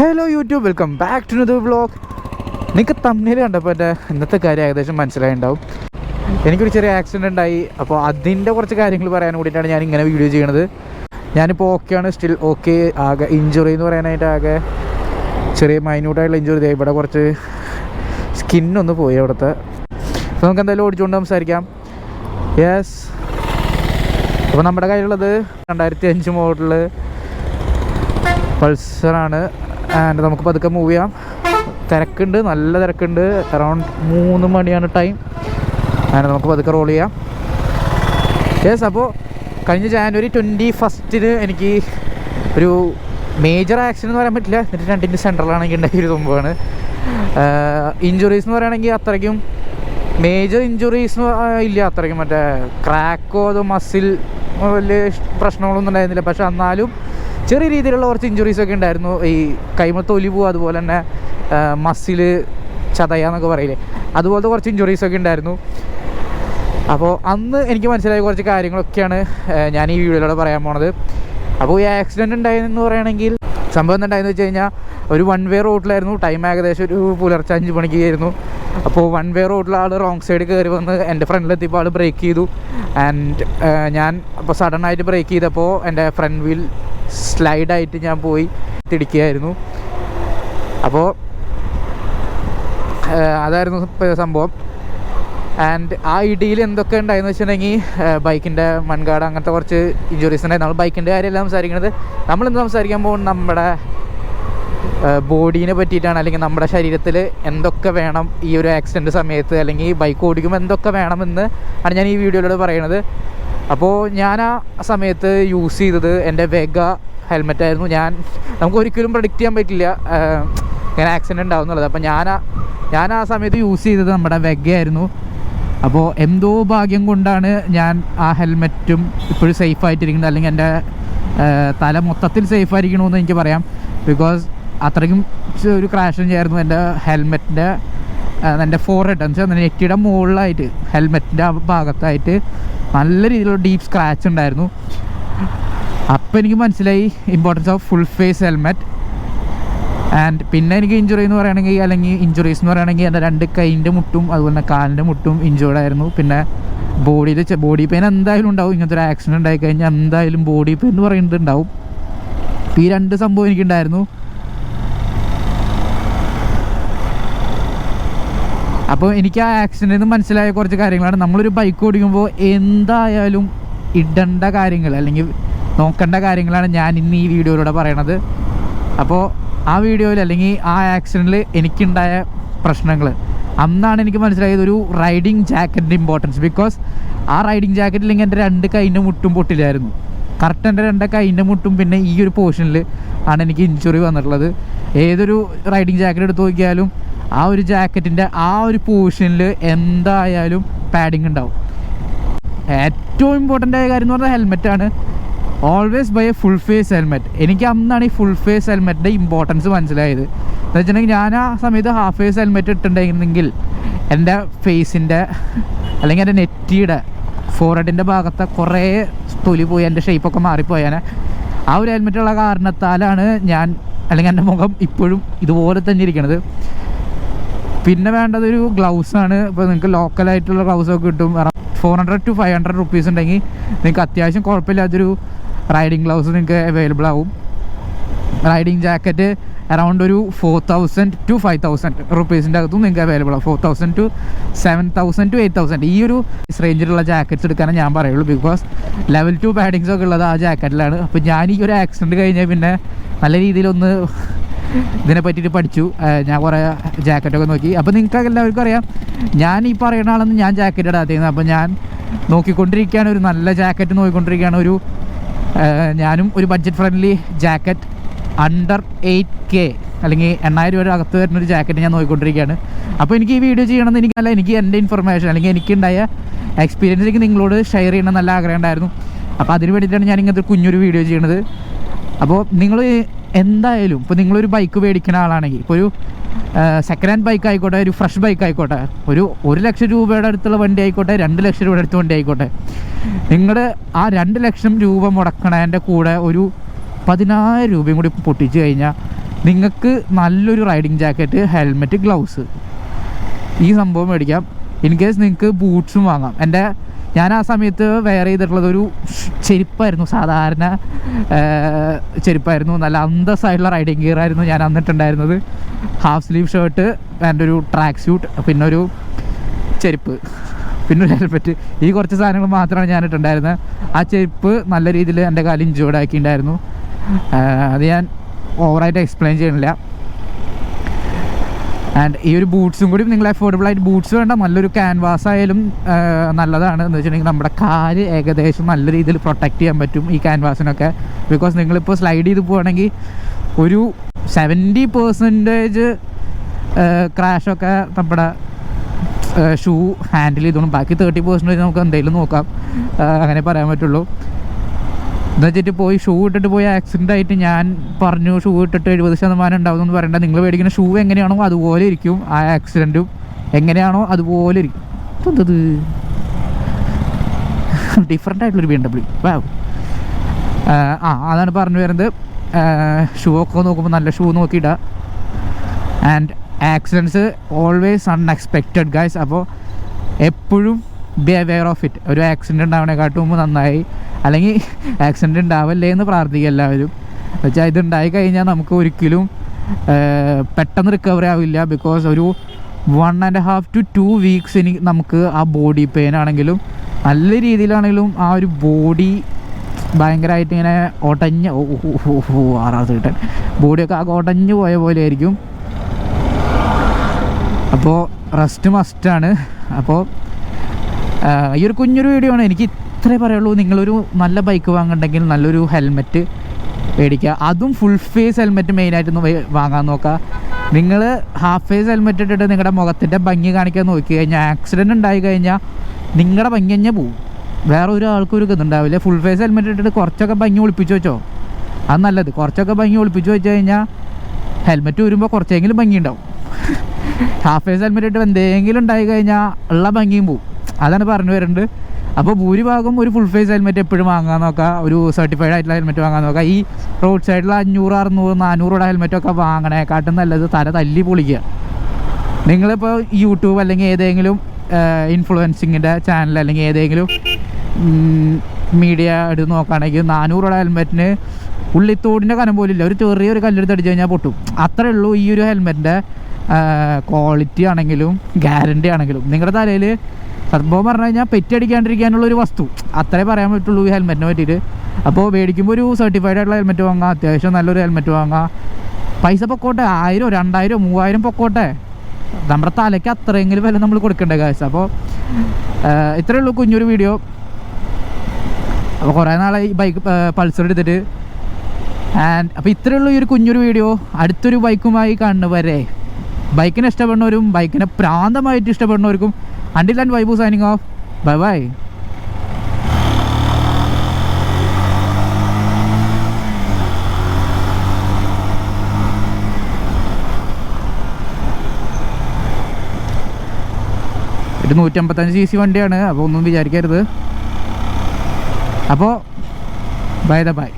Hello YouTube, welcome back to the vlog. നിങ്ങൾക്ക് തമ്മിൽ കണ്ടപ്പോൾ എൻ്റെ ഇന്നത്തെ കാര്യം ഏകദേശം മനസ്സിലായിട്ടുണ്ടാവും. എനിക്കൊരു ചെറിയ ആക്സിഡൻ്റ് ഉണ്ടായി. അപ്പോൾ അതിൻ്റെ കുറച്ച് കാര്യങ്ങൾ പറയാൻ വേണ്ടിയിട്ടാണ് ഞാൻ ഇങ്ങനെ വീഡിയോ ചെയ്യണത്. ഞാനിപ്പോൾ ഓക്കെയാണ്, സ്റ്റിൽ ഓക്കെ. ആകെ ഇഞ്ചുറി എന്ന് പറയാനായിട്ട് ആകെ ചെറിയ മൈന്യൂട്ടായിട്ടുള്ള ഇഞ്ചുറി. ഇവിടെ കുറച്ച് സ്കിന്നൊന്ന് പോയി അവിടുത്തെ. അപ്പോൾ നമുക്ക് എന്തായാലും ഓടിച്ചുകൊണ്ട് സംസാരിക്കാം. യെസ്, അപ്പോൾ നമ്മുടെ കയ്യിലുള്ളത് 2005 മോഡൽ പൾസറാണ്. ആൻഡ് നമുക്ക് പതുക്കെ മൂവ് ചെയ്യാം. തിരക്കുണ്ട്, നല്ല തിരക്കുണ്ട്. അറൗണ്ട് 3 മണിയാണ് ടൈം. ആൻഡ് നമുക്ക് പതുക്കെ റോൾ ചെയ്യാം. യെസ്, അപ്പോൾ കഴിഞ്ഞ ജാനുവരി 21 എനിക്ക് ഒരു മേജർ ആക്സിഡൻ്റ് എന്ന് പറയാൻ പറ്റില്ല, എന്നിട്ട് രണ്ടിൻ്റെ സെൻട്രലാണെങ്കിൽ ഉണ്ടായ ഒരു സംഭവമാണ്. ഇഞ്ചുറീസ് എന്ന് പറയുകയാണെങ്കിൽ അത്രയ്ക്കും മേജർ ഇഞ്ചുറീസ് ഇല്ല, അത്രയ്ക്കും മറ്റേ ക്രാക്കോ അതോ മസിൽ വലിയ പ്രശ്നങ്ങളൊന്നും ഉണ്ടായിരുന്നില്ല. പക്ഷെ എന്നാലും ചെറിയ രീതിയിലുള്ള കുറച്ച് ഇഞ്ചുറീസൊക്കെ ഉണ്ടായിരുന്നു. ഈ കൈമ തൊലി പോവുക, അതുപോലെ തന്നെ മസിൽ ചതയാന്നൊക്കെ പറയില്ലേ, അതുപോലത്തെ കുറച്ച് ഇഞ്ചുറീസൊക്കെ ഉണ്ടായിരുന്നു. അപ്പോൾ അന്ന് എനിക്ക് മനസ്സിലായ കുറച്ച് കാര്യങ്ങളൊക്കെയാണ് ഞാൻ ഈ വീഡിയോയിലൂടെ പറയാൻ പോണത്. അപ്പോൾ ഈ ആക്സിഡൻറ്റ് ഉണ്ടായെന്ന് പറയുകയാണെങ്കിൽ സംഭവം എന്തായെന്ന് വെച്ച് കഴിഞ്ഞാൽ ഒരു 1 വേ റോഡിലായിരുന്നു. ടൈം ഏകദേശം ഒരു പുലർച്ചെ 5 മണിക്കായിരുന്നു. അപ്പോൾ 1 വേ റോഡിൽ ആൾ റോങ് സൈഡ് കയറി വന്ന് എൻ്റെ ഫ്രണ്ടിലെത്തിയപ്പോൾ ആൾ ബ്രേക്ക് ചെയ്തു. ആൻഡ് ഞാൻ അപ്പോൾ സഡനായിട്ട് ബ്രേക്ക് ചെയ്തപ്പോൾ എൻ്റെ ഫ്രണ്ട് വീൽ സ്ലൈഡായിട്ട് ഞാൻ പോയി തിടിക്കുകയായിരുന്നു. അപ്പോൾ അതായിരുന്നു സംഭവം. ആൻഡ് ആ ഇടിയിൽ എന്തൊക്കെ ഉണ്ടായെന്ന് വെച്ചിട്ടുണ്ടെങ്കിൽ ബൈക്കിൻ്റെ മൺകാട് അങ്ങനത്തെ കുറച്ച് ഇഞ്ചുറീസ് ഉണ്ടായി. നമ്മൾ ബൈക്കിൻ്റെ കാര്യമല്ല സംസാരിക്കുന്നത്. നമ്മളിന്ന് സംസാരിക്കാൻ പോകുന്നത് നമ്മുടെ ബോഡീനെ പറ്റിയിട്ടാണ്. അല്ലെങ്കിൽ നമ്മുടെ ശരീരത്തിൽ എന്തൊക്കെ വേണം ഈ ഒരു ആക്സിഡൻറ്റ് സമയത്ത്, അല്ലെങ്കിൽ ബൈക്ക് ഓടിക്കുമ്പോൾ എന്തൊക്കെ വേണമെന്ന് ആണ് ഞാൻ ഈ വീഡിയോയിലൂടെ പറയുന്നത്. അപ്പോൾ ഞാൻ ആ സമയത്ത് യൂസ് ചെയ്തത് എൻ്റെ വെഗ ഹെൽമെറ്റായിരുന്നു. നമുക്ക് ഒരിക്കലും പ്രഡിക്റ്റ് ചെയ്യാൻ പറ്റില്ല ഇങ്ങനെ ആക്സിഡൻറ്റ് ഉണ്ടാവുന്നുള്ളത്. അപ്പോൾ ഞാൻ ആ സമയത്ത് യൂസ് ചെയ്തത് നമ്മുടെ വെഗയായിരുന്നു. അപ്പോൾ എന്തോ ഭാഗ്യം കൊണ്ടാണ് ഞാൻ ആ ഹെൽമെറ്റും ഇപ്പോഴും സേഫായിട്ടിരിക്കുന്നത്, അല്ലെങ്കിൽ എൻ്റെ തല മൊത്തത്തിൽ സേഫായിരിക്കണമെന്ന് എനിക്ക് പറയാം. ബിക്കോസ് അത്രയ്ക്കും ഒരു ക്രാഷ് ചെയ്യായിരുന്നു എൻ്റെ ഹെൽമെറ്റിൻ്റെ, എൻ്റെ ഫോർഹെഡ് എന്ന് വെച്ചാൽ നെറ്റിയുടെ മുകളിലായിട്ട് ഹെൽമെറ്റിൻ്റെ ഭാഗത്തായിട്ട് നല്ല രീതിയിലുള്ള ഡീപ്പ് സ്ക്രാച്ച് ഉണ്ടായിരുന്നു. അപ്പോൾ എനിക്ക് മനസ്സിലായി importance of full face helmet. And പിന്നെ എനിക്ക് ഇഞ്ചുറി എന്ന് പറയുകയാണെങ്കിൽ, അല്ലെങ്കിൽ ഇഞ്ചുറീസ് എന്ന് പറയുകയാണെങ്കിൽ എൻ്റെ 2 കൈൻ്റെ മുട്ടും അതുപോലെ തന്നെ കാലിൻ്റെ മുട്ടും ഇഞ്ചുർഡ് ആയിരുന്നു. പിന്നെ ബോഡി പെയിൻ എന്തായാലും ഉണ്ടാവും. ഇങ്ങനത്തെ ഒരു ആക്സിഡൻറ്റ് ഉണ്ടായി കഴിഞ്ഞാൽ എന്തായാലും ബോഡി പെയിൻ എന്ന് പറയുന്നത് ഉണ്ടാവും. ഈ 2 സംഭവം എനിക്കുണ്ടായിരുന്നു. അപ്പോൾ എനിക്ക് ആ ആക്സിഡൻറ്റിൽ നിന്ന് മനസ്സിലായ കുറച്ച് കാര്യങ്ങളാണ്. നമ്മളൊരു ബൈക്ക് ഓടിക്കുമ്പോൾ എന്തായാലും ഇടേണ്ട കാര്യങ്ങൾ അല്ലെങ്കിൽ നോക്കേണ്ട കാര്യങ്ങളാണ് ഞാൻ ഇന്ന് ഈ വീഡിയോയിലൂടെ പറയണത്. അപ്പോൾ ആ വീഡിയോയിൽ അല്ലെങ്കിൽ ആ ആക്സിഡൻറ്റിൽ എനിക്കുണ്ടായ പ്രശ്നങ്ങൾ അന്നാണ് എനിക്ക് മനസ്സിലായത് ഒരു റൈഡിങ് ജാക്കറ്റിൻ്റെ ഇമ്പോർട്ടൻസ്. ബിക്കോസ് ആ റൈഡിങ് ജാക്കറ്റ് ഇല്ലെങ്കിൽ എൻ്റെ 2 കൈൻ്റെ മുട്ടും പൊട്ടില്ലായിരുന്നു. കറക്റ്റ് എൻ്റെ 2 കൈൻ്റെ മുട്ടും പിന്നെ ഈ ഒരു പോർഷനിൽ ആണ് എനിക്ക് ഇഞ്ചുറി വന്നിട്ടുള്ളത്. ഏതൊരു റൈഡിങ് ജാക്കറ്റ് എടുത്ത് നോക്കിയാലും ആ ഒരു ജാക്കറ്റിൻ്റെ ആ ഒരു പോർഷനിൽ എന്തായാലും പാഡിങ് ഉണ്ടാവും. ഏറ്റവും ഇമ്പോർട്ടൻ്റ് ആയ കാര്യം എന്ന് പറഞ്ഞാൽ ഹെൽമെറ്റാണ്. Always buy a full face helmet. എനിക്ക് അന്നാണ് ഈ ഫുൾ ഫേസ് ഹെൽമെറ്റിൻ്റെ ഇമ്പോർട്ടൻസ് മനസ്സിലായത്. എന്ന് വെച്ചിട്ടുണ്ടെങ്കിൽ ഞാൻ ആ സമയത്ത് ഹാഫ് ഫേസ് ഹെൽമെറ്റ് ഇട്ടിട്ടുണ്ടെങ്കിൽ എൻ്റെ ഫേസിൻ്റെ അല്ലെങ്കിൽ എൻ്റെ നെറ്റിയുടെ ഫോർഹെഡിൻ്റെ ഭാഗത്തെ കുറേ തൊലി പോയി, എൻ്റെ ഷേപ്പൊക്കെ മാറിപ്പോയാൽ ആ ഒരു ഹെൽമെറ്റുള്ള കാരണത്താലാണ് ഞാൻ, അല്ലെങ്കിൽ എൻ്റെ മുഖം ഇപ്പോഴും ഇതുപോലെ തന്നെ ഇരിക്കണത്. പിന്നെ വേണ്ടതൊരു ഗ്ലൗസാണ്. ഇപ്പോൾ നിങ്ങൾക്ക് ലോക്കലായിട്ടുള്ള ഗ്ലൗസൊക്കെ കിട്ടും. 400 to 500 റുപ്പീസ് ഉണ്ടെങ്കിൽ നിങ്ങൾക്ക് അത്യാവശ്യം കുഴപ്പമില്ലാത്തൊരു റൈഡിങ് ഗ്ലൗസ് നിങ്ങൾക്ക് അവൈലബിൾ ആവും. റൈഡിങ് ജാക്കറ്റ് അറൗണ്ട് ഒരു 4000 to 5000 റുപ്പീസിൻ്റെ അകത്തും നിങ്ങൾക്ക് അവൈലബിൾ ആവും. 4000 to 7000 to 8000 ഈ ഒരു റേഞ്ചിലുള്ള ജാക്കറ്റ്സ് എടുക്കാനേ ഞാൻ പറയുള്ളൂ. ബിക്കോസ് ലെവൽ 2 പാഡിങ്സ് ഒക്കെ ഉള്ളത് ആ ജാക്കറ്റിലാണ്. അപ്പോൾ ഞാൻ ഈ ഒരു ആക്സിഡൻറ്റ് കഴിഞ്ഞാൽ പിന്നെ നല്ല രീതിയിലൊന്ന് ഇതിനെ പറ്റിയിട്ട് പഠിച്ചു. ഞാൻ കുറേ ജാക്കറ്റൊക്കെ നോക്കി. അപ്പോൾ നിങ്ങൾക്ക് എല്ലാവർക്കും അറിയാം ഞാൻ ഈ പറയുന്ന ആളെന്ന് ഞാൻ ജാക്കറ്റ് ഇടാത്തത്. അപ്പോൾ ഞാൻ നോക്കിക്കൊണ്ടിരിക്കുകയാണ്, ഒരു നല്ല ജാക്കറ്റ് നോക്കിക്കൊണ്ടിരിക്കുകയാണ്. ഞാനും ഒരു budget friendly jacket under 8K അല്ലെങ്കിൽ 8000 രൂപ അകത്ത് വരുന്നൊരു ജാക്കറ്റ് ഞാൻ നോക്കിക്കൊണ്ടിരിക്കുകയാണ്. അപ്പോൾ എനിക്ക് ഈ വീഡിയോ ചെയ്യണമെന്ന് എനിക്ക് എൻ്റെ ഇൻഫർമേഷൻ അല്ലെങ്കിൽ എനിക്കുണ്ടായ എക്സ്പീരിയൻസ് നിങ്ങളോട് ഷെയർ ചെയ്യണം നല്ല ആഗ്രഹം ഉണ്ടായിരുന്നു. അപ്പോൾ അതിന് വേണ്ടിയിട്ടാണ് ഞാൻ ഇങ്ങനത്തെ കുഞ്ഞൊരു വീഡിയോ ചെയ്യണത്. അപ്പോൾ നിങ്ങൾ എന്തായാലും ഇപ്പോൾ നിങ്ങളൊരു ബൈക്ക് മേടിക്കുന്ന ആളാണെങ്കിൽ, ഇപ്പോൾ ഒരു സെക്കൻഡ് ഹാൻഡ് ബൈക്ക് ആയിക്കോട്ടെ, ഒരു ഫ്രഷ് ബൈക്ക് ആയിക്കോട്ടെ, ഒരു 1 ലക്ഷം രൂപയുടെ അടുത്തുള്ള വണ്ടി ആയിക്കോട്ടെ, 2 ലക്ഷം രൂപയുടെ അടുത്ത വണ്ടി ആയിക്കോട്ടെ, നിങ്ങൾ ആ 2 ലക്ഷം രൂപ മുടക്കണതിൻ്റെ കൂടെ ഒരു 10,000 രൂപയും കൂടി പൊട്ടിച്ച് കഴിഞ്ഞാൽ നിങ്ങൾക്ക് നല്ലൊരു റൈഡിങ് ജാക്കറ്റ്, ഹെൽമെറ്റ്, ഗ്ലൗസ്, ഈ സംഭവം മേടിക്കാം. ഇൻ കേസ് നിങ്ങൾക്ക് ബൂട്ട്സും വാങ്ങാം. ഞാൻ ആ സമയത്ത് വെയർ ചെയ്തിട്ടുള്ളത് ഒരു ചെരുപ്പായിരുന്നു, സാധാരണ ചെരുപ്പായിരുന്നു. നല്ല അന്തസ്സായിട്ടുള്ള റൈഡിങ് ഗിയർ ആയിരുന്നു ഞാൻ അന്നിട്ടുണ്ടായിരുന്നത്. ഹാഫ് സ്ലീവ് ഷർട്ട്, എൻ്റെ ഒരു ട്രാക്ക് സ്യൂട്ട്, പിന്നെ ഒരു ചെരുപ്പ്, പിന്നെ ഒരു ഹെൽമെറ്റ്. ഈ കുറച്ച് സാധനങ്ങൾ മാത്രമാണ് ഞാൻ ഇട്ടുണ്ടായിരുന്നത്. ആ ചെരുപ്പ് നല്ല രീതിയിൽ എൻ്റെ കാലിൽ ഇഞ്ചേർഡ് ആക്കിയിട്ടുണ്ടായിരുന്നു. അത് ഞാൻ ഓവറായിട്ട് എക്സ്പ്ലെയിൻ ചെയ്യണില്ല. ആൻഡ് ഈ ഒരു ബൂട്ട്സും കൂടി നിങ്ങൾ അഫോർഡബിളായിട്ട് ബൂട്ട്സ് വേണ്ട, നല്ലൊരു ക്യാൻവാസ് ആയാലും നല്ലതാണ്. എന്ന് വെച്ചിട്ടുണ്ടെങ്കിൽ നമ്മുടെ കാല് ഏകദേശം നല്ല രീതിയിൽ പ്രൊട്ടക്റ്റ് ചെയ്യാൻ പറ്റും ഈ ക്യാൻവാസിനൊക്കെ. ബിക്കോസ് നിങ്ങളിപ്പോൾ സ്ലൈഡ് ചെയ്ത് പോവുകയാണെങ്കിൽ ഒരു 70% ക്രാഷൊക്കെ നമ്മുടെ ഷൂ ഹാൻഡിൽ ചെയ്തോളും. ബാക്കി 30% നമുക്ക് എന്തെങ്കിലും നോക്കാം, അങ്ങനെ പറയാൻ പറ്റുള്ളൂ. എന്ന് വെച്ചിട്ട് പോയി ഷൂ ഇട്ടിട്ട് പോയി ആക്സിഡൻ്റ് ആയിട്ട് ഞാൻ പറഞ്ഞു ഷൂ ഇട്ടിട്ട് 70% ഉണ്ടാവും എന്ന് പറയണ്ട. നിങ്ങൾ മേടിക്കുന്ന ഷൂ എങ്ങനെയാണോ അതുപോലെ ഇരിക്കും, ആ ആക്സിഡൻറ്റും എങ്ങനെയാണോ അതുപോലെ ഇരിക്കും. എന്തത് ഡിഫറെൻ്റ് ആയിട്ടുള്ളൊരു BMW. വാവ്. അതാണ് പറഞ്ഞു വരുന്നത്. ഷൂ ഒക്കെ നോക്കുമ്പോൾ നല്ല ഷൂ നോക്കിയിടുക. And accidents always unexpected guys. അപ്പോൾ എപ്പോഴും ബി അവെയർ ഓഫ് ഇറ്റ്. ഒരു ആക്സിഡൻറ്റ് ഉണ്ടാവണേക്കാട്ടും മുമ്പ് നന്നായി, അല്ലെങ്കിൽ ആക്സിഡൻറ്റ് ഉണ്ടാവല്ലേ എന്ന് പ്രാർത്ഥിക്കുക എല്ലാവരും. വെച്ചാൽ ഇതുണ്ടായി കഴിഞ്ഞാൽ നമുക്ക് ഒരിക്കലും പെട്ടെന്ന് റിക്കവറി ആവില്ല. ബിക്കോസ് ഒരു 1.5 to 2 weeks നമുക്ക് ആ ബോഡി പെയിൻ ആണെങ്കിലും നല്ല രീതിയിലാണെങ്കിലും ആ ഒരു ബോഡി ഭയങ്കരമായിട്ട് ഇങ്ങനെ ഒടഞ്ഞ് കിട്ടാൻ ബോഡിയൊക്കെ ആകെ ഒടഞ്ഞു പോയ പോലെ ആയിരിക്കും. അപ്പോൾ റെസ്റ്റ് മസ്റ്റാണ്. അപ്പോൾ ഈ ഒരു കുഞ്ഞൊരു വീഡിയോ ആണ്, എനിക്ക് ഇത്രേ പറയുള്ളൂ. നിങ്ങളൊരു നല്ല ബൈക്ക് വാങ്ങുന്നുണ്ടെങ്കിൽ നല്ലൊരു ഹെൽമെറ്റ് മേടിക്കുക. അതും ഫുൾ ഫേസ് ഹെൽമെറ്റ് മെയിനായിട്ടൊന്ന് വാങ്ങാൻ നോക്കുക. നിങ്ങൾ ഹാഫ് ഫേസ് ഹെൽമെറ്റ് ഇട്ടിട്ട് നിങ്ങളുടെ മുഖത്തിൻ്റെ ഭംഗി കാണിക്കാൻ നോക്കി കഴിഞ്ഞാൽ ആക്സിഡൻറ്റ് ഉണ്ടായി കഴിഞ്ഞാൽ നിങ്ങളുടെ ഭംഗി തന്നെ പോവും. വേറെ ഒരാൾക്കും ഒരു ഇതുണ്ടാവില്ല. ഫുൾ ഫേസ് ഹെൽമെറ്റ് ഇട്ടിട്ട് കുറച്ചൊക്കെ ഭംഗി ഒളിപ്പിച്ച് വെച്ചോ, അത് നല്ലത്. കുറച്ചൊക്കെ ഭംഗി ഒളിപ്പിച്ച് വെച്ച് കഴിഞ്ഞാൽ ഹെൽമെറ്റ് വരുമ്പോൾ കുറച്ചെങ്കിലും ഭംഗി ഉണ്ടാവും. ഹാഫ് ഫേസ് ഹെൽമെറ്റ് ഇട്ട് എന്തെങ്കിലും ഉണ്ടായി കഴിഞ്ഞാൽ ഉള്ള ഭംഗിയും പോവും. അതാണ് പറഞ്ഞു വരുന്നത്. അപ്പോൾ ഭൂരിഭാഗം ഒരു ഫുൾ ഫേസ് ഹെൽമെറ്റ് എപ്പോഴും വാങ്ങാൻ നോക്കുക. ഒരു സർട്ടിഫൈഡ് ആയിട്ടുള്ള ഹെൽമെറ്റ് വാങ്ങാൻ നോക്കുക. ഈ റോഡ് സൈഡിൽ 500, 600, 400 ഹെൽമെറ്റൊക്കെ വാങ്ങണേക്കാട്ടും നല്ലത് തല തല്ലി പൊളിക്കുക. നിങ്ങളിപ്പോൾ യൂട്യൂബ് അല്ലെങ്കിൽ ഏതെങ്കിലും ഇൻഫ്ലുവൻസിങ്ങിൻ്റെ ചാനൽ അല്ലെങ്കിൽ ഏതെങ്കിലും മീഡിയ എടുത്ത് നോക്കുകയാണെങ്കിൽ 400 ഹെൽമെറ്റിന് ഉള്ളിത്തോടിൻ്റെ കനം പോലില്ല. ഒരു ചെറിയൊരു കല്ലെടുത്ത് അടിച്ച് കഴിഞ്ഞാൽ പൊട്ടും. അത്രേ ഉള്ളൂ ഈ ഒരു ഹെൽമെറ്റിൻ്റെ ക്വാളിറ്റി ആണെങ്കിലും ഗ്യാരണ്ടി ആണെങ്കിലും. നിങ്ങളുടെ തലയിൽ സംഭവം പറഞ്ഞു കഴിഞ്ഞാൽ പെറ്റടിക്കാണ്ടിരിക്കാനുള്ളൊരു വസ്തു, അത്രേ പറയാൻ പറ്റുള്ളൂ ഈ ഹെൽമെറ്റിനെ പറ്റിയിട്ട്. അപ്പോൾ മേടിക്കുമ്പോൾ ഒരു സർട്ടിഫൈഡ് ആയിട്ടുള്ള ഹെൽമെറ്റ് വാങ്ങുക, അത്യാവശ്യം നല്ലൊരു ഹെൽമെറ്റ് വാങ്ങുക. പൈസ പൊക്കോട്ടെ, 1000, 2000, 3000 പൊക്കോട്ടെ, നമ്മുടെ തലയ്ക്ക് അത്രയെങ്കിലും വില നമ്മൾ കൊടുക്കേണ്ട കാശ്. അപ്പോൾ ഇത്രയേ ഉള്ളൂ കുഞ്ഞൊരു വീഡിയോ. അപ്പോൾ കുറേ നാളായി ബൈക്ക് പൾസർ എടുത്തിട്ട്. ആൻഡ് അപ്പോൾ ഇത്രയേ ഉള്ളൂ ഈ ഒരു കുഞ്ഞൊരു വീഡിയോ. അടുത്തൊരു ബൈക്കുമായി കാണുന്നവരെ, ബൈക്കിനെ ഇഷ്ടപ്പെടുന്നവരും ബൈക്കിനെ പ്രാന്തമായിട്ട് ഇഷ്ടപ്പെടുന്നവർക്കും Until and Vaibu signing off. Bye bye. ഇത് 155cc വണ്ടിയാണ്, അപ്പോൾ ഒന്നും വിചാരിക്കരുത്. അപ്പോൾ ബൈ.